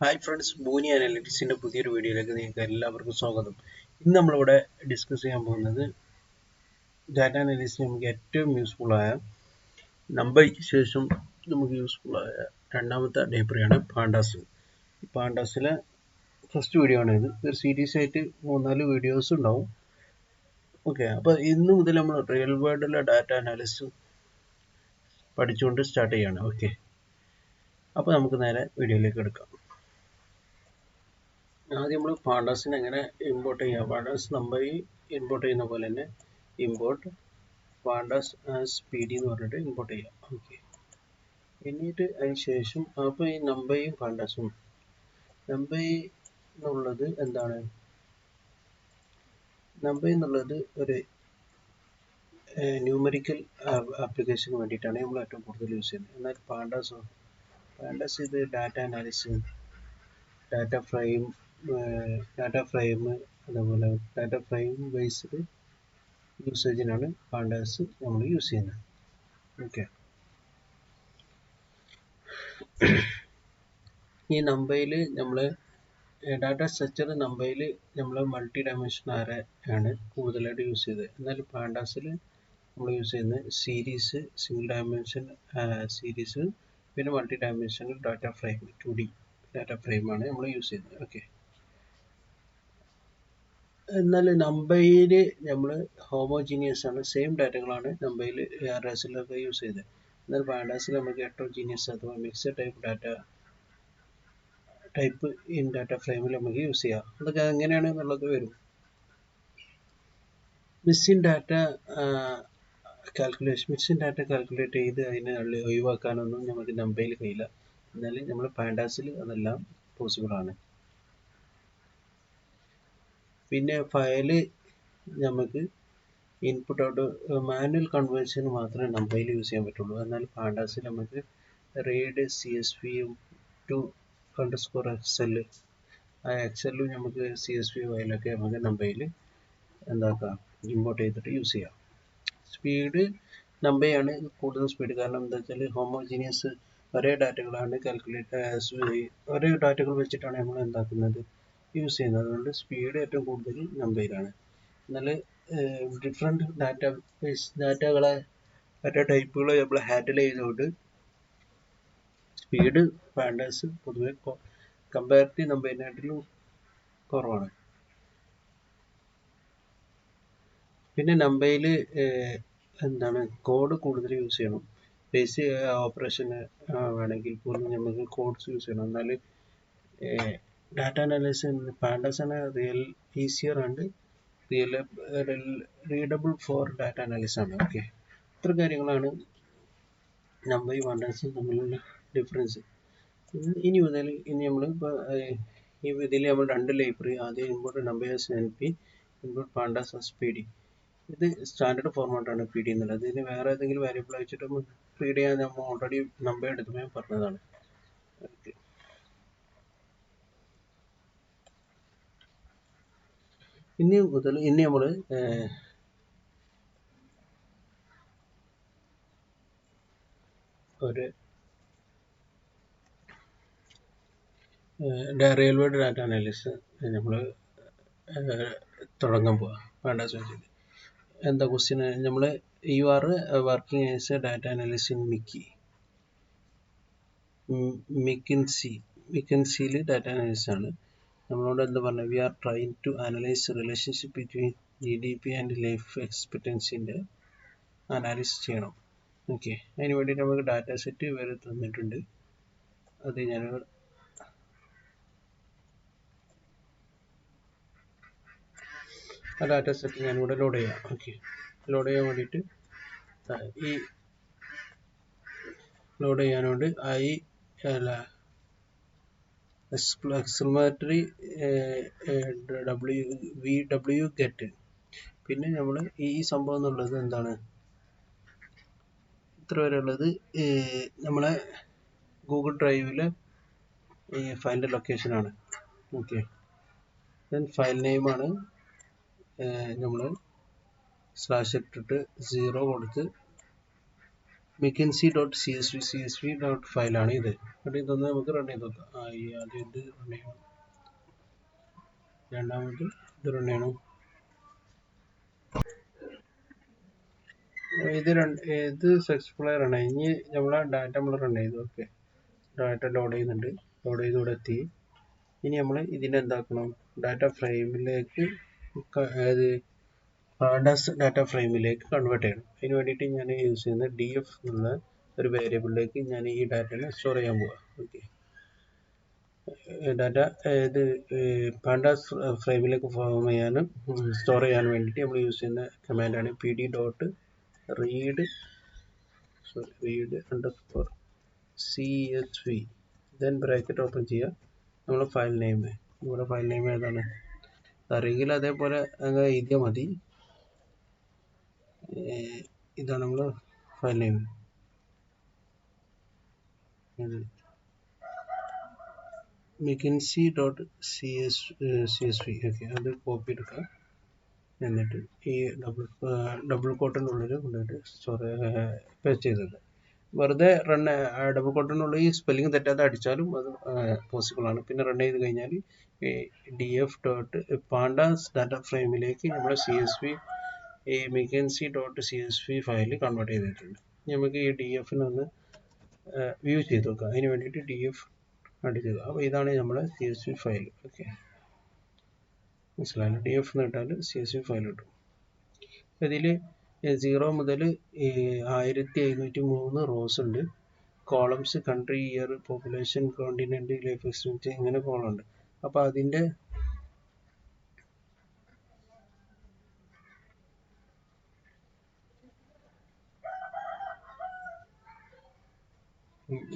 Hi friends, ബൂനി അനലിറ്റിക്സിൻ്റെ പുതിയൊരു വീഡിയോയിലേക്ക് നിങ്ങൾക്ക് എല്ലാവർക്കും സ്വാഗതം. ഇന്ന് നമ്മളിവിടെ ഡിസ്കസ് ചെയ്യാൻ പോകുന്നത് ഡാറ്റ അനാലിസിസ് നമുക്ക് ഏറ്റവും യൂസ്ഫുള്ളായ നമ്പയ്ക്ക് ശേഷം നമുക്ക് യൂസ്ഫുള്ളായ രണ്ടാമത്തെ ലൈബ്രറിയാണ് പാണ്ടാസ്. പാണ്ടാസിലെ ഫസ്റ്റ് വീഡിയോ ആണ് ഇത്. ഒരു സീരീസ് ആയിട്ട് 3-4 വീഡിയോസ് ഉണ്ടാവും. ഓക്കെ, അപ്പോൾ ഇന്ന് മുതൽ നമ്മൾ റിയൽ വേൾഡിലെ ഡാറ്റ അനാലിസിസ് പഠിച്ചുകൊണ്ട് സ്റ്റാർട്ട് ചെയ്യുകയാണ്. ഓക്കെ, അപ്പോൾ നമുക്ക് നേരെ വീഡിയോയിലേക്ക് എടുക്കാം. ആദ്യം നമ്മൾ പാണ്ടാസിനെ എങ്ങനെ ഇമ്പോർട്ട് ചെയ്യാം. പാണ്ടാസ് നമ്പർ ഇമ്പോർട്ട് ചെയ്യുന്ന പോലെ തന്നെ import pandas as P D എന്ന് പറഞ്ഞിട്ട് ഇമ്പോർട്ട് ചെയ്യാം. ഓക്കെ, എന്നിട്ട് അതിന് ശേഷം അപ്പോൾ ഈ നമ്പയും പാണ്ടാസും നമ്പൈ എന്നുള്ളത് എന്താണ്? നമ്പൈ എന്നുള്ളത് ഒരു ന്യൂമറിക്കൽ ആപ്ലിക്കേഷന് വേണ്ടിയിട്ടാണ് നമ്മൾ ഏറ്റവും കൂടുതൽ യൂസ് ചെയ്യുന്നത്. എന്നാൽ പാണ്ടാസ് ഇത് ഡാറ്റ അനാലിസിസ്, ഡാറ്റ ഫ്രെയിം അതുപോലെ ഡാറ്റ ഫ്രെയിം ബേസ്ഡ് യൂസേജിനാണ് പാണ്ടാസ് നമ്മൾ യൂസ് ചെയ്യുന്നത്. ഓക്കെ, ഈ നമ്പയിൽ നമ്മൾ ഡാറ്റ സ്ട്രക്ചർ നമ്പയിൽ നമ്മൾ മൾട്ടി ഡയമെൻഷൻ ആരെ ആണ് കൂടുതലായിട്ട് യൂസ് ചെയ്തത്. എന്നാൽ പാണ്ടാസിൽ നമ്മൾ യൂസ് ചെയ്യുന്നത് സീരീസ്, സിംഗിൾ ഡയമെൻഷൻ സീരീസ്, പിന്നെ multi dimensional data frame 2D data ഫ്രെയിമാണ് നമ്മൾ യൂസ് ചെയ്യുന്നത്. ഓക്കെ, എന്നാൽ നമ്പയിൽ നമ്മൾ ഹോമോജീനിയസ് ആണ്, സെയിം ഡാറ്റകളാണ് നമ്പയിൽ അറേസിലൊക്കെ യൂസ് ചെയ്തത്. എന്നാൽ പാണ്ടാസിൽ നമുക്ക് ഹെറ്ററോജീനിയസ് അഥവാ മിക്സഡ് ടൈപ്പ് ഇൻ ഡാറ്റ ഫ്രെയിമിൽ നമുക്ക് യൂസ് ചെയ്യാം. അതൊക്കെ എങ്ങനെയാണ് എന്നുള്ളത് വരും. മിസ്സിംഗ് ഡാറ്റ കാൽക്കുലേറ്റ് ചെയ്ത് അതിനെ ഒഴിവാക്കാനൊന്നും നമുക്ക് നമ്പയിൽ കഴിയില്ല. എന്നാൽ നമ്മൾ പാണ്ടാസിൽ അതെല്ലാം പോസിബിൾ ആണ്. പിന്നെ ഫയല് നമുക്ക് ഇൻപുട്ട് ഔട്ട് മാനുവൽ കൺവേർഷന് മാത്രമേ നമ്പയിൽ യൂസ് ചെയ്യാൻ പറ്റുള്ളൂ. എന്നാൽ പാണ്ടാസിൽ നമുക്ക് റീഡ് CSV ടു _XL ആ എക്സെല്ലും നമുക്ക് CSV ഫയലൊക്കെ നമുക്ക് നമ്പയിൽ എന്താക്കാം ഇമ്പോർട്ട് ചെയ്തിട്ട് യൂസ് ചെയ്യാം. സ്പീഡ് നമ്പയാണ് കൂടുതൽ സ്പീഡ്. കാരണം എന്താ വെച്ചാൽ ഹോമോജീനിയസ് ഒരേ ഡാറ്റകളാണ് ഒരേ ഡാറ്റകൾ വെച്ചിട്ടാണ് നമ്മൾ എന്താക്കുന്നത് യൂസ് ചെയ്യുന്നത്. അതുകൊണ്ട് സ്പീഡ് ഏറ്റവും കൂടുതൽ നമ്പയിലാണ്. എന്നാൽ ഡിഫറെൻറ്റ് ഡാറ്റ ടൈപ്പുകൾ നമ്മൾ ഹാൻഡിൽ ചെയ്യുന്നതുകൊണ്ട് സ്പീഡ് പാണ്ടാസ് പൊതുവെ കമ്പാരിറ്റീവ് നമ്പറിനാട്ടിലും കുറവാണ്. പിന്നെ നമ്പയിൽ എന്താണ് കോഡ് കൂടുതൽ യൂസ് ചെയ്യണം. ബേസിക് ഓപ്പറേഷന് വേണമെങ്കിൽ പോലും നമുക്ക് കോഡ്സ് യൂസ് ചെയ്യണം. എന്നാൽ ഡാറ്റ അനാലിസിസ് പാണ്ടാസ് ആണ് easier and readable for data analysis ആണ്. ഓക്കെ, ഇത്ര കാര്യങ്ങളാണ് നമ്പയും പാണ്ടാസും തമ്മിലുള്ള ഡിഫറൻസ്. ഇനി നമ്മൾ ഇതിൽ നമ്മൾ 2 ലൈബ്രറി, ആദ്യം import NumPy NP, import pandas SPD. ഇത് സ്റ്റാൻഡേർഡ് ഫോർമാറ്റാണ് PD എന്നുള്ളത്. ഇതിന് വേറെ ഏതെങ്കിലും വേരിയബിൾ വെച്ചിട്ട് റീഡ് ചെയ്യാൻ നമ്മൾ ഓൾറെഡി നമ്പർ എടുത്തപ്പോൾ ഞാൻ പറഞ്ഞതാണ്. ഓക്കെ, ഇനി നമ്മൾ ഒരു റിയൽ വേൾഡ് ഡാറ്റ അനാലിസിസ് നമ്മൾ തുടങ്ങാൻ പോവാം. പാണ്ടാസ് വെച്ചിട്ട് എന്താ ക്വസ്റ്റ്യൻ? നമ്മൾ you are working as a data analyst in മിക്കൻസിയിൽ ഡാറ്റ അനാലിസ്റ്റ് ആണ്. നമ്മളോട് എന്താ പറഞ്ഞത്? We are trying to analyse relationship between GDP and life എക്സ്പെക്റ്റൻസിൻ്റെ അനാലിസിസ് ചെയ്യണം. ഓക്കെ, അതിന് വേണ്ടിയിട്ട് നമുക്ക് ഡാറ്റ സെറ്റ് വരെ തന്നിട്ടുണ്ട്. അത് ആ ഡാറ്റ സെറ്റ് ഞാനിവിടെ ലോഡ് ചെയ്യാം. ഓക്കെ, ലോഡ് ചെയ്യാൻ വേണ്ടിയിട്ട് ഈ ലോഡ് ചെയ്യാനുണ്ട് എക്സ്ക്ലമേറ്ററി VW ഗെറ്റ്. പിന്നെ നമ്മൾ ഈ സംഭവം എന്നുള്ളത് എന്താണ്? ഇത്ര വരെ ഉള്ളത് നമ്മളെ ഗൂഗിൾ ഡ്രൈവിലെ ഫയലിൻ്റെ ലൊക്കേഷനാണ്. ഓക്കെ, ദെൻ ഫയൽ നെയിമാണ് നമ്മൾ /ഇട്ടിട്ട് 0 കൊടുത്ത് mckinsey.csv ഫയലാണ് ഇത്. എന്നിട്ട് ഇതൊന്ന് നമുക്ക് റൺ ചെയ്ത് നോക്കാം. ആദ്യം ഇത് റൺ ചെയ്യണം, രണ്ടാമത് ഇത് റൺ ചെയ്യണം. ഇത് സക്സസ്ഫുൾ ആയി റൺ ആയി. ഇനി നമ്മളെ ഡാറ്റ നമ്മൾ റൺ ചെയ്തു. ഓക്കെ, ഡാറ്റ ലോഡ് ചെയ്യുന്നുണ്ട്, ലോഡ് ചെയ്ത് ഇവിടെ എത്തി. ഇനി നമ്മൾ ഇതിനെ എന്താക്കണം, ഡാറ്റ ഫ്രെയിമിലേക്ക് പാണ്ടാസ് ഡാറ്റ ഫ്രെയിമിലേക്ക് കൺവേർട്ട് ചെയ്യണം. അതിന് വേണ്ടിയിട്ട് ഞാൻ യൂസ് ചെയ്യുന്ന df എന്നുള്ള ഒരു വേരിയബിളിലേക്ക് ഞാൻ ഈ ഡാറ്റനെ സ്റ്റോർ ചെയ്യാൻ പോവാം. ഓക്കെ, ഡാറ്റ ഇത് പാണ്ടാസ് ഫ്രെയിമിലേക്ക് ഫോം ചെയ്യാനും സ്റ്റോർ ചെയ്യാൻ വേണ്ടിയിട്ട് നമ്മൾ യൂസ് ചെയ്യുന്ന കമാൻഡാണ് pd.read_csv. ദെൻ ബ്രാക്കറ്റ് ഓപ്പൺ ചെയ്യുക. നമ്മൾ ഫയൽ നെയിം, ഇവിടെ ഫയൽ നെയിം ഏതാണ് അറിയെങ്കിൽ അതേപോലെ അങ്ങ് എഴുതിയാൽ മതി. ഇതാണ് നമ്മൾ ഫയൽ നെയിം. mckinsey.csv. ഓക്കെ, അത് കോപ്പി എടുക്കുക. എന്നിട്ട് ഈ ഡബിൾ കോട്ടിനുള്ളിൽ കൊണ്ടുപോയിട്ട് പേസ്റ്റ് ചെയ്തത് വെറുതെ ഡബിൾ കോട്ടിനുള്ളിൽ ഈ സ്പെല്ലിംഗ് തെറ്റാതെ അടിച്ചാലും അത് പോസിബിൾ ആണ്. പിന്നെ റൺ ചെയ്ത് കഴിഞ്ഞാൽ df.pandas ഡാറ്റ ഫ്രെയിമിലേക്ക് നമ്മൾ mckinsey.csv ഫയൽ കൺവേർട്ട് ചെയ്തിട്ടുണ്ട്. നമുക്ക് ഈ df-നൊന്ന് വ്യൂ ചെയ്ത് നോക്കാം. അതിന് വേണ്ടിയിട്ട് df അടിക്കുക. അപ്പോൾ ഇതാണ് നമ്മുടെ CSV ഫയൽ. ഓക്കെ, മനസ്സിലായല്ലോ. df എന്ന് ഇട്ടാൽ CSV ഫയൽ കിട്ടും. ഇതിൽ 0 മുതൽ 1503 റോസ് ഉണ്ട്. Columns country, year, population, continent, life expectancy, ഇങ്ങനെ കോളം ഉണ്ട്. അപ്പോൾ അതിൻ്റെ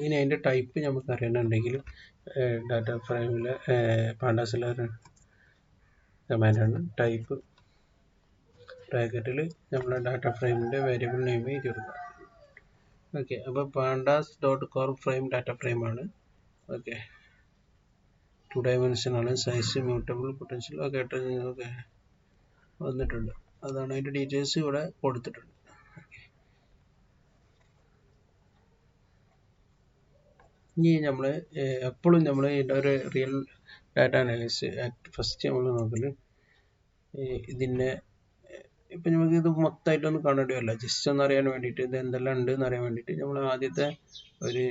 ഇനി അതിൻ്റെ ടൈപ്പ് നമുക്ക് അറിയണമെന്നുണ്ടെങ്കിൽ ഡാറ്റ ഫ്രെയിമിലെ പാണ്ടാസിലെ കമാൻഡാണ് ടൈപ്പ് ബ്രാക്കറ്റിൽ നമ്മളെ ഡാറ്റ ഫ്രെയിമിൻ്റെ വേരിയബിൾ നെയിം എഴുതി കൊടുക്കുക. ഓക്കെ, അപ്പോൾ pandas.corp ഫ്രെയിം ഡാറ്റ ഫ്രെയിമാണ്. ഓക്കെ, 2 ഡയമെൻഷനാണ്, size mutable, potential. Okay, okay വന്നിട്ടുണ്ട്. അതാണ് അതിൻ്റെ ഡീറ്റെയിൽസ് ഇവിടെ കൊടുത്തിട്ടുണ്ട്. ഇനി നമ്മൾ എപ്പോഴും നമ്മൾ ഒരു റിയൽ ഡാറ്റ അനാലിസിസ് ഫസ്റ്റ് നമ്മൾ നോക്കൽ ഇതിൻ്റെ ഇപ്പം നമുക്ക് ഇത് മൊത്തമായിട്ടൊന്നും കാണേണ്ടിയല്ല, ജസ്റ്റ് ഒന്ന് അറിയാൻ വേണ്ടിയിട്ട് ഇത് എന്തെല്ലാം ഉണ്ട് എന്ന് അറിയാൻ വേണ്ടിയിട്ട് നമ്മൾ ആദ്യത്തെ ഒരു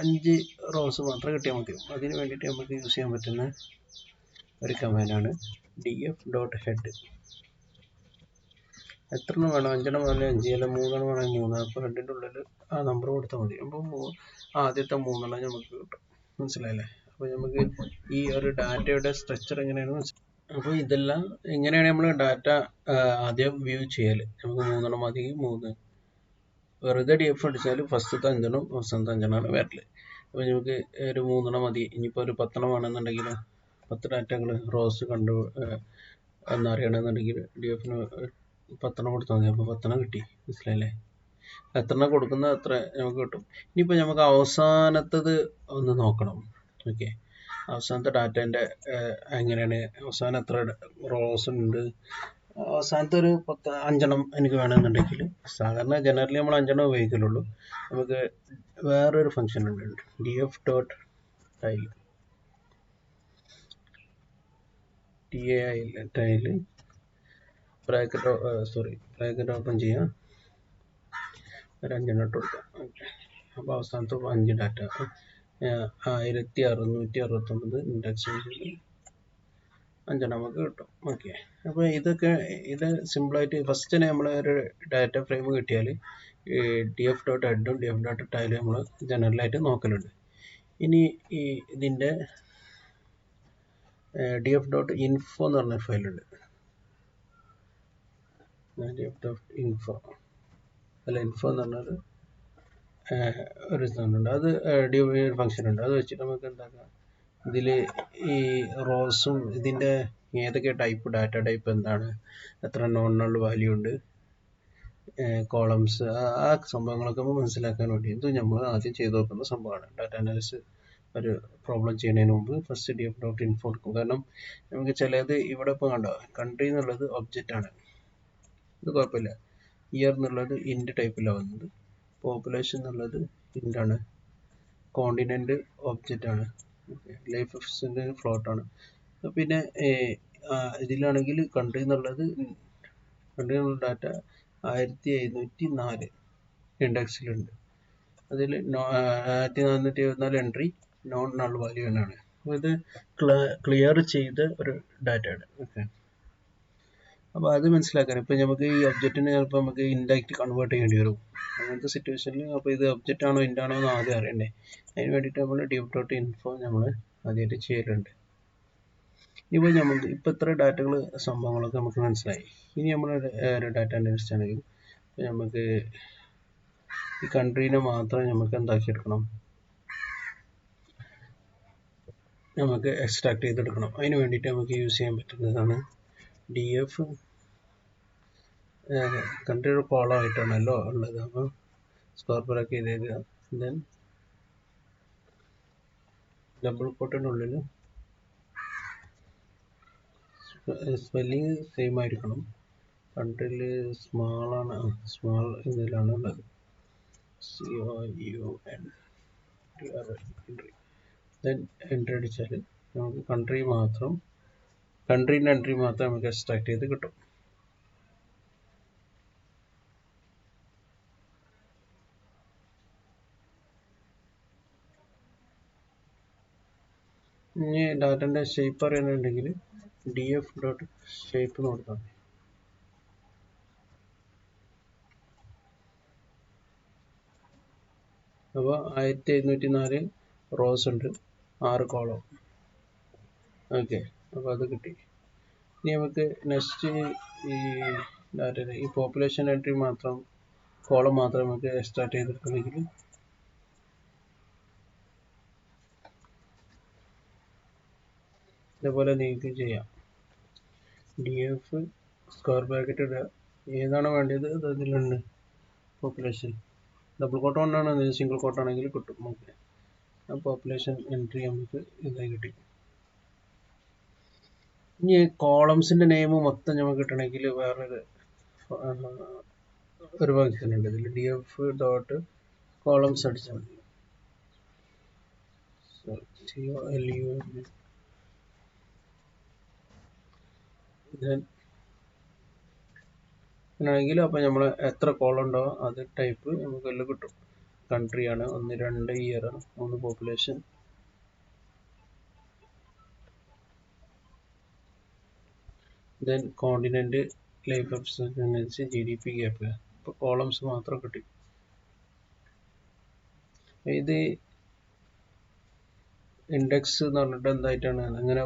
5 റോസ് മാത്രം കിട്ടിയാൽ മതി. അതിന് വേണ്ടിയിട്ട് നമുക്ക് യൂസ് ചെയ്യാൻ പറ്റുന്ന ഒരു കമാൻഡാണ് df.head. എത്ര എണ്ണം വേണം, 5 എണ്ണം വേണമെങ്കിൽ 5, അല്ല 3 എണ്ണം വേണമെങ്കിൽ 3. അപ്പോൾ ഹെഡിൻ്റെ ഉള്ളിൽ ആ നമ്പർ കൊടുത്താൽ മതി. അപ്പോൾ ആദ്യത്തെ 3 എണ്ണം നമുക്ക് കിട്ടും. മനസ്സിലായല്ലേ? അപ്പോൾ നമുക്ക് ഈ ഒരു ഡാറ്റയുടെ സ്ട്രക്ചർ എങ്ങനെയാണ് മനസ്സിലായി. അപ്പോൾ ഇതെല്ലാം എങ്ങനെയാണ് നമ്മൾ ഡാറ്റ ആദ്യം വ്യൂ ചെയ്യൽ. നമുക്ക് 3 എണ്ണം മതി. 3 വെറുതെ df അടിച്ചാൽ ഫസ്റ്റത്തെ 5 എണ്ണം അവസാനത്തെ 5 എണ്ണമാണ് വരൽ. അപ്പോൾ നമുക്ക് ഒരു 3 എണ്ണം മതി. ഇനിയിപ്പോൾ ഒരു 10 എണ്ണം വേണമെന്നുണ്ടെങ്കിൽ 10 ഡാറ്റകൾ റോസ് കണ്ടു എന്നറിയണമെന്നുണ്ടെങ്കിൽ df-ന് 10 എണ്ണം കൊടുത്താൽ മതി. അപ്പോൾ 10 എണ്ണം കിട്ടി. മനസ്സിലായല്ലേ? എത്ര എണ്ണം കൊടുക്കുന്നത് അത്ര നമുക്ക് കിട്ടും. ഇനിയിപ്പോൾ നമുക്ക് അവസാനത്തത് ഒന്ന് നോക്കണം. ഓക്കെ, അവസാനത്തെ ഡാറ്റേൻ്റെ എങ്ങനെയാണ്, അവസാനം എത്ര റോസ് ഉണ്ട്, അവസാനത്തെ ഒരു 5 എണ്ണം എനിക്ക് വേണമെന്നുണ്ടെങ്കിൽ, സാധാരണ ജനറലി നമ്മൾ 5 എണ്ണം ഉപയോഗിക്കലുള്ളൂ. നമുക്ക് വേറൊരു ഫംഗ്ഷൻ ഉണ്ട്, df.tile. tile ബ്രാക്കറ്റ് ഓപ്പൺ ചെയ്യാം, ഒരു 5 എണ്ണം ഇട്ട് കൊടുക്കാം. ഓക്കെ, അപ്പോൾ അവസാനത്തെ 5 ഡാറ്റ 1669 ഇൻഡെക്സ് 5 നമുക്ക് കിട്ടും. ഓക്കെ, അപ്പോൾ ഇത് സിമ്പിളായിട്ട് ഫസ്റ്റ് തന്നെ നമ്മൾ ഒരു ഡാറ്റ ഫ്രെയിം കിട്ടിയാൽ df.head-ഉം df.tile നമ്മൾ ജനറലായിട്ട് നോക്കലുണ്ട്. ഇനി ഇതിൻ്റെ df.info എന്ന് പറഞ്ഞ ഫയലുണ്ട്. df.info അല്ല, ഇൻഫോ എന്ന് പറഞ്ഞാൽ ഒരു സാധനമുണ്ട്, അത് ഫംഗ്ഷൻ ഉണ്ട്. അത് വെച്ചിട്ട് നമുക്ക് എന്താക്കാം, ഇതിൽ ഈ റോസും ഇതിൻ്റെ ഏതൊക്കെ ടൈപ്പ്, ഡാറ്റ ടൈപ്പ് എന്താണ്, എത്ര നോൺ നൾ വാല്യൂ ഉണ്ട്, കോളംസ്, ആ സംഭവങ്ങളൊക്കെ നമ്മൾ മനസ്സിലാക്കാൻ വേണ്ടി ഇത് നമ്മൾ ആദ്യം ചെയ്ത് നോക്കുന്ന സംഭവമാണ്. ഡാറ്റ അനാലിസിസ് ഒരു പ്രോബ്ലം ചെയ്യുന്നതിന് മുമ്പ് ഫസ്റ്റ് df.info എടുക്കും. കാരണം നമുക്ക് ചിലത് ഇവിടെ ഇപ്പോൾ കണ്ടോ, കൺട്രി എന്നുള്ളത് ഒബ്ജക്റ്റ് ആണ്, ഇത് കുഴപ്പമില്ല. ഇയർ എന്നുള്ളത് ഇൻഡ് ടൈപ്പിലാണ് വന്നത്. പോപ്പുലേഷൻ എന്നുള്ളത് ഇൻ്റാണ്, കോണ്ടിനെൻ്റ് ഒബ്ജക്റ്റ് ആണ്, ലൈഫ് എഫിഷ്യൻ്റ് ഫ്ലോട്ട് ആണ്. പിന്നെ ഇതിലാണെങ്കിൽ കൺട്രി എന്നുള്ളത് കൺട്രി എന്നുള്ള ഡാറ്റ 1704 ഇൻഡെക്സിലുണ്ട്. അതിൽ 1424 എൻട്രി നോൺ നൾ വാല്യൂ എന്നാണ്. അപ്പോൾ ഇത് ക്ലിയർ ചെയ്ത ഒരു ഡാറ്റയാണ്. ഓക്കെ, അപ്പോൾ അത് മനസ്സിലാക്കാൻ ഇപ്പോൾ നമുക്ക് ഈ ഒബ്ജക്റ്റിനെ ചിലപ്പോൾ നമുക്ക് ഇൻഡായിട്ട് കൺവേർട്ട് ചെയ്യേണ്ടി വരും. അങ്ങനത്തെ സിറ്റുവേഷനിൽ അപ്പോൾ ഇത് ഒബ്ജക്റ്റ് ആണോ ഇൻഡാണോ എന്ന് ആദ്യം അറിയണ്ടേ. അതിന് വേണ്ടിയിട്ട് നമ്മൾ div.info നമ്മൾ ആദ്യമായിട്ട് ചെയ്യലുണ്ട്. ഇപ്പോൾ നമുക്ക് ഇപ്പോൾ ഇത്ര ഡാറ്റകൾ സംഭവങ്ങളൊക്കെ നമുക്ക് മനസ്സിലായി. ഇനി നമ്മൾ ഒരു ഡാറ്റ അനലിസ്റ്റ് ആണെങ്കിൽ നമുക്ക് ഈ കൺട്രീനെ മാത്രം നമുക്ക് എന്താക്കി എടുക്കണം, നമുക്ക് എക്സ്ട്രാക്ട് ചെയ്തെടുക്കണം. അതിന് വേണ്ടിയിട്ട് നമുക്ക് യൂസ് ചെയ്യാൻ പറ്റുന്നതാണ് df. കൺട്രി ഒരു കോളം ആയിട്ടാണല്ലോ ഉള്ളത്, അപ്പോൾ സ്ക്വയർ ബ്രാക്കറ്റ് ചെയ്തേക്കുക. ദെൻ ഡബിൾ കോട്ടിനുള്ളിൽ സ്പെല്ലിങ് സെയിം ആയിരിക്കണം. കൺട്രിയിൽ സ്മാളാണ്, സ്മാൾ ഇതിലാണ് ഉള്ളത്, COUN. ദെൻ എൻ്റർ അടിച്ചാൽ നമുക്ക് കൺട്രീൻ്റെ എൻട്രി മാത്രം നമുക്ക് എക്സ്ട്രാക്ട് ചെയ്ത് കിട്ടും. ഇനി ഡാറ്റൻ്റെ ഷേപ്പ് അറിയാനുണ്ടെങ്കിൽ df.shape കൊടുത്താൽ മതി. അപ്പോൾ 1704 റോസ് ഉണ്ട്, 6 കോളം. ഓക്കെ, അപ്പോൾ അത് കിട്ടി. ഇനി നമുക്ക് നെക്സ്റ്റ് ഈ ഡാറ്റയുടെ ഈ പോപ്പുലേഷൻ എൻട്രി മാത്രം കോളം മാത്രം നമുക്ക് എക്സ്ട്രാക്ട് ചെയ്തെടുക്കണമെങ്കിൽ ഇതേപോലെ നിങ്ങൾക്ക് ചെയ്യാം. df സ്ക്വയർ ബ്രാക്കറ്റ് ഇടുക, ഏതാണ് വേണ്ടത് അത് അതിലുണ്ട്. പോപ്പുലേഷൻ ഡബിൾ കോട്ട് കൊണ്ടാണ്, സിംഗിൾ കോട്ടാണെങ്കിൽ കിട്ടും. ഓക്കെ, ആ പോപ്പുലേഷൻ എൻട്രി നമുക്ക് ഇതായി കിട്ടി. ഇനി കോളംസിൻ്റെ നെയിം മൊത്തം നമുക്ക് കിട്ടണമെങ്കിൽ വേറൊരു ഫംഗ്ഷൻ ഉണ്ട് ഇതിൽ, df.columns അടിച്ചാൽ മതി. ആണെങ്കിൽ അപ്പോൾ നമ്മൾ എത്ര കോളം ഉണ്ടോ അത് ടൈപ്പ് നമുക്ക് എല്ലാം കിട്ടും. കൺട്രി ആണ് 1, 2 ഇയർ ആണ്, 3 population, then continent, life expectancy, GDP gap. ഇപ്പോൾ കോളംസ് മാത്രം കിട്ടി. ഇത് ഇൻഡെക്സ് എന്ന് പറഞ്ഞിട്ട് എന്തായിട്ടാണ് അങ്ങനെ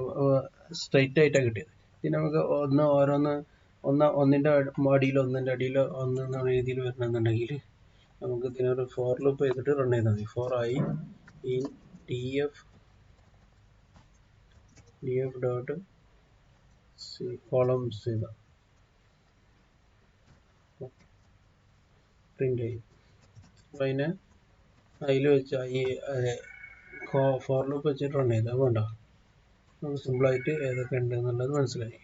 സ്ട്രൈറ്റ് ആയിട്ടാണ് കിട്ടിയത്. ഇത് നമുക്ക് ഒന്നിൻ്റെ അടിയിൽ ഒന്ന് എന്ന രീതിയിൽ വരണമെന്നുണ്ടെങ്കിൽ നമുക്ക് ഇതിനൊരു ഫോർ ലൂപ്പ് ചെയ്തിട്ട് റൺ ചെയ്താൽ മതി. For i in df columns ചെയ്താൽ പ്രിന്റ് ചെയ്യും. അപ്പം അതിൽ വെച്ച് ഈ ഫോർ ലൂപ്പ് വെച്ചിട്ട് റൺ ചെയ്താൽ വേണ്ട, നമുക്ക് സിമ്പിളായിട്ട് ഏതൊക്കെ ഉണ്ട് എന്നുള്ളത് മനസ്സിലായി.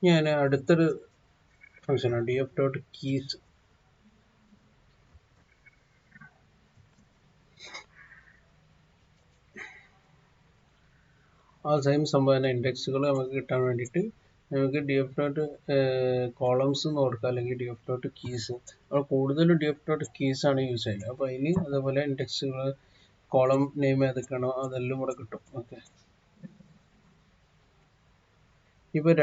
ഞാൻ അടുത്തൊരു ഫംഗ്ഷനാണ് df.keys. ആ സെയിം സംഭവം തന്നെ, ഇൻഡെക്സുകൾ നമുക്ക് കിട്ടാൻ വേണ്ടിയിട്ട് നമുക്ക് df.columns എന്ന് കൊടുക്കുക, അല്ലെങ്കിൽ df.keys. അപ്പോൾ കൂടുതലും df.keys ആണ് യൂസ് ചെയ്യുന്നത്. അപ്പോൾ അതിന് അതേപോലെ ഇൻഡെക്സുകൾ, കോളം നെയിം ഏതൊക്കെയാണോ അതെല്ലാം കൂടെ കിട്ടും. ഓക്കെ, ഇപ്പോൾ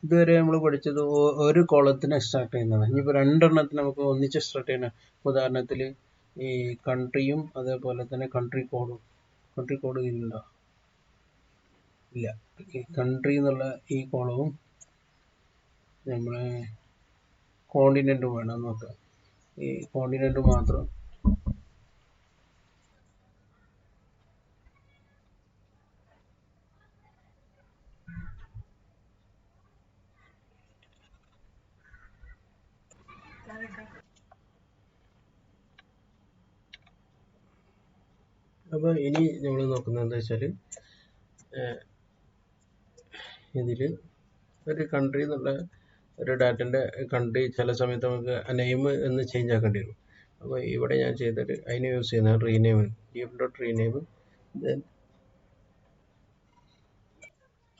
ഇതുവരെ നമ്മൾ പഠിച്ചത് ഒരു കോളത്തിന് എക്സ്ട്രാക്ട് ചെയ്യുന്നതാണ്. ഇനിയിപ്പോൾ 2 എണ്ണത്തിന് നമുക്ക് ഒന്നിച്ച് എക്സ്ട്രാക്ട് ചെയ്യണം. ഉദാഹരണത്തിൽ ഈ കൺട്രിയും അതേപോലെ തന്നെ കൺട്രി കോഡ് ഇതിലുണ്ടോ? ഇല്ല. ഈ കൺട്രി എന്നുള്ള ഈ കോളവും നമ്മളെ കോണ്ടിനെൻറ്റും വേണം നോക്കാം. ഈ കോണ്ടിനെൻറ്റ് മാത്രം അപ്പോൾ ഇനി നമ്മൾ നോക്കുന്നത് എന്താ വെച്ചാൽ, ഇതിൽ ഒരു കൺട്രി എന്നുള്ള ഒരു ഡാറ്റൻ്റെ കണ്ട് ചില സമയത്ത് നമുക്ക് നെയിം എന്ന് ചേഞ്ച് ആക്കേണ്ടി വരും. അപ്പോൾ ഇവിടെ ഞാൻ ചെയ്തിട്ട് അതിന് യൂസ് ചെയ്യുന്ന റീനെയിം df.rename. ദെൻ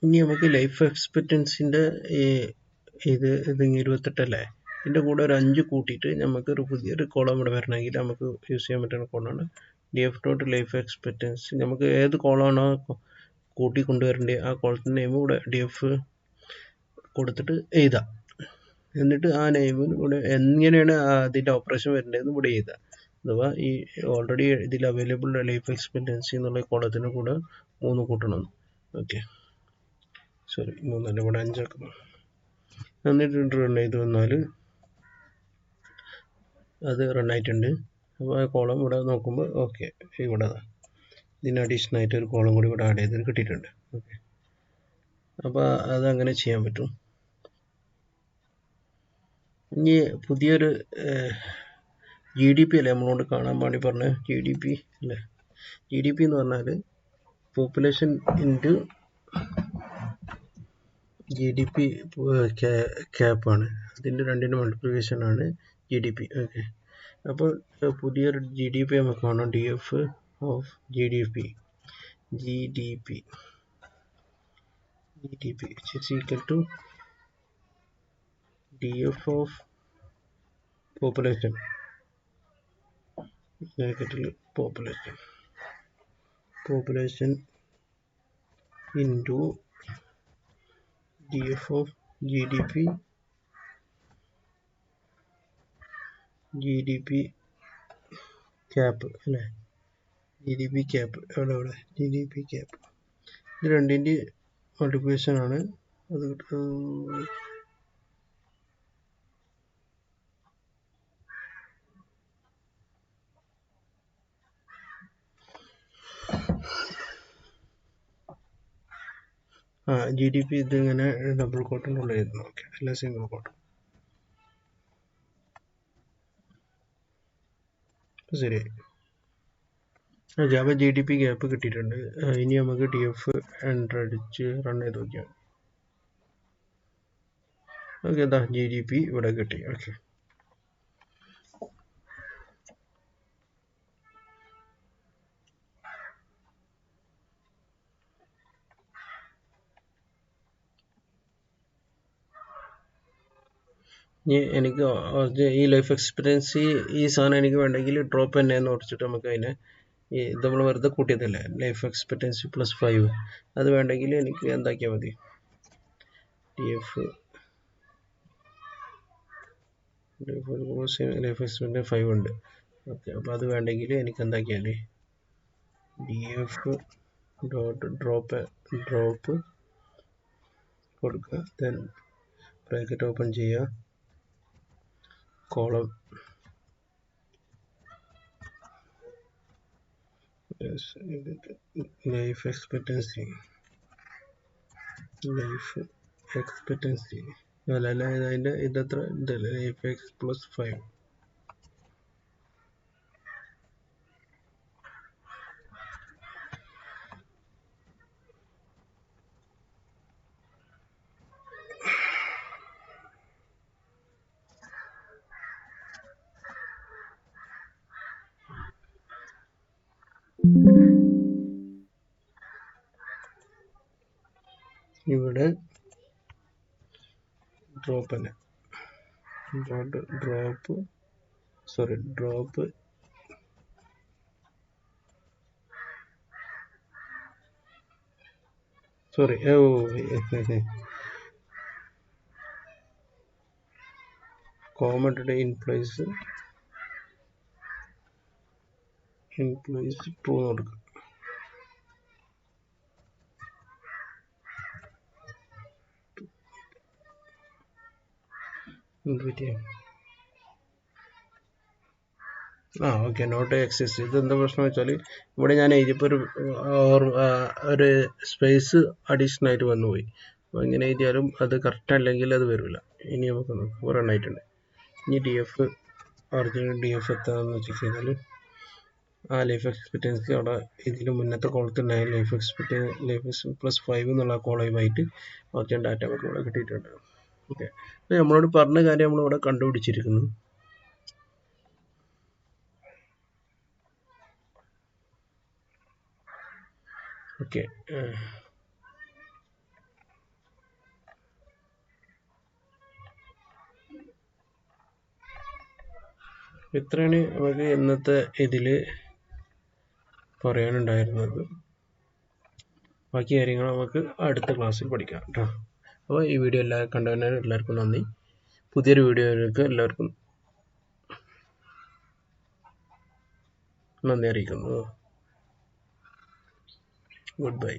ഇനി നമുക്ക് ലൈഫ് എക്സ്പെക്റ്റൻസിൻ്റെ ഇത് 28 അല്ലേ, ഇതിൻ്റെ കൂടെ ഒരു 5 കൂട്ടിയിട്ട് നമുക്ക് ഒരു പുതിയൊരു കോളം ഇവിടെ വരണമെങ്കിൽ നമുക്ക് യൂസ് ചെയ്യാൻ പറ്റുന്ന കോളമാണ് df.lifeExpectancy. നമുക്ക് ഏത് കോളമാണോ കൂട്ടി കൊണ്ടുവരേണ്ടത് ആ കോളത്തിൻ്റെ നെയിം ഇവിടെ df കൊടുത്തിട്ട് എഴുതാം. എന്നിട്ട് ആ നെയിമിന് ഇവിടെ എങ്ങനെയാണ് അതിൻ്റെ ഓപ്പറേഷൻ വരേണ്ടതെന്ന് ഇവിടെ എഴുതാം. അഥവാ ഈ ഓൾറെഡി ഇതിൽ അവൈലബിൾ ലൈഫ് എക്സ്പെക്റ്റൻസി എന്നുള്ള കോളത്തിന് കൂടെ 3 കൂട്ടണം. ഓക്കെ, സോറി 3 അല്ല, ഇവിടെ 5 ആക്കണം. എന്നിട്ട് റൺ ചെയ്ത് വന്നാൽ അത് റൺ ആയിട്ടുണ്ട്. അപ്പോൾ ആ കോളം ഇവിടെ നോക്കുമ്പോൾ ഓക്കെ, ഇവിടെ ഇതിന് അഡീഷണൽ ആയിട്ട് ഒരു കോളം കൂടി ഇവിടെ ആഡ് ചെയ്ത് കിട്ടിയിട്ടുണ്ട്. ഓക്കെ, അപ്പോൾ അതങ്ങനെ ചെയ്യാൻ പറ്റും. ഇനി പുതിയൊരു GDP അല്ലേ നമ്മളോട് കാണാൻ വേണ്ടി പറഞ്ഞ GDP അല്ലേ. GDP എന്ന് പറഞ്ഞാൽ പോപ്പുലേഷൻ ഇൻറ്റു GDP ക്യാപ്പാണ്. അതിൻ്റെ രണ്ടിൻ്റെ മൾട്ടിപ്ലിക്കേഷൻ ആണ് GDP. ഓക്കെ, അപ്പോൾ പുതിയൊരു GDP നമുക്ക് കാണാം. DF of GDP which is equal to DF of population into DF of GDP cap അല്ലേ. GDP cap എവിടെ GDP cap ഇത് രണ്ടിൻ്റെ മൾട്ടിപ്ലിക്കേഷൻ ആണ്. അത് GDP ഇതിങ്ങനെ ഡബിൾ കോട്ടിനുള്ള എഴുതുന്നു. ഓക്കെ, അല്ല സിംഗിൾ കോട്ട്. ശരിയായി. ജാവ GDP ഗ്യാപ്പ് കിട്ടിയിട്ടുണ്ട്. ഇനി നമുക്ക് DF എൻ്റർ അടിച്ച് റൺ ചെയ്ത് നോക്കിയാൽ ഓക്കെ, എന്താ GDP ഇവിടെ കിട്ടി. ഓക്കെ, ഇനി എനിക്ക് ഈ ലൈഫ് എക്സ്പീരിയൻസി ഈ സാധനം എനിക്ക് വേണ്ടെങ്കിൽ ഡ്രോപ്പ് തന്നെ എന്ന് ഓടിച്ചിട്ട് നമുക്ക് അതിനെ ഇത് നമ്മൾ വെറുതെ കൂട്ടിയതല്ലേ ലൈഫ് എക്സ്പെക്റ്റൻസി +5, അത് വേണ്ടെങ്കിൽ എനിക്ക് എന്താക്കിയാൽ മതി DF ലൈഫ് എക്സ്പെക്റ്റൻസി 5 ഉണ്ട്. ഓക്കെ, അപ്പോൾ അത് വേണ്ടെങ്കിൽ എനിക്ക് എന്താക്കിയാൽ DF ഡ്രോപ്പ് കൊടുക്കുക. ദെൻ ബ്രാക്കറ്റ് ഓപ്പൺ ചെയ്യുക, കോളം ലൈഫ് എക്സ്പെക്റ്റൻസി അല്ല അതിൻ്റെ ഇതത്ര ഇതല്ലേ ലൈഫ് എക്സ് +5. ഇവിടെ ഡ്രോപ്പ് തന്നെ ഡ്രോപ്പ് കോമൺ ഇൻപ്ലോയ്സ് ട്രൂ കൊടുക്കുക. Okay, not exist. ഇതെന്താ പ്രശ്നം വെച്ചാൽ ഇവിടെ ഞാൻ എഴുതിയപ്പോൾ ഒരു സ്പേസ് അഡീഷണൽ ആയിട്ട് വന്നുപോയി. അപ്പോൾ ഇങ്ങനെ എഴുതിയാലും അത് കറക്റ്റ് അല്ലെങ്കിൽ അത് വരില്ല. ഇനി നമുക്ക് നോക്കാം, റൺ ആയിട്ടുണ്ട്. ഇനി ഒറിജിനൽ DF എത്താന്ന് വെച്ച് കഴിഞ്ഞാൽ ആ ലൈഫ് എക്സ്പെക്റ്റൻസി അവിടെ ഇതിന് മുന്നത്തെ കോളത്തുണ്ടായ ലൈഫ് +5 എന്നുള്ള കോളയുമായിട്ട് ഒറിജിനൽ ഡാറ്റ നമുക്ക് ഇവിടെ കിട്ടിയിട്ടുണ്ട്. ഓക്കെ, നമ്മളോട് പറഞ്ഞ കാര്യം നമ്മളിവിടെ കണ്ടുപിടിച്ചിരിക്കുന്നു. ഓക്കെ, ഇത്രയാണ് നമുക്ക് ഇന്നത്തെ ഇതിൽ പറയാനുണ്ടായിരുന്നത്. ബാക്കി കാര്യങ്ങൾ നമുക്ക് അടുത്ത ക്ലാസ്സിൽ പഠിക്കാം കേട്ടോ. അപ്പോൾ ഈ വീഡിയോ എല്ലാവരും കണ്ടതിന് എല്ലാവർക്കും നന്ദി. പുതിയൊരു വീഡിയോയിലേക്ക് എല്ലാവർക്കും നന്ദി അറിയിക്കുന്നു. Good bye.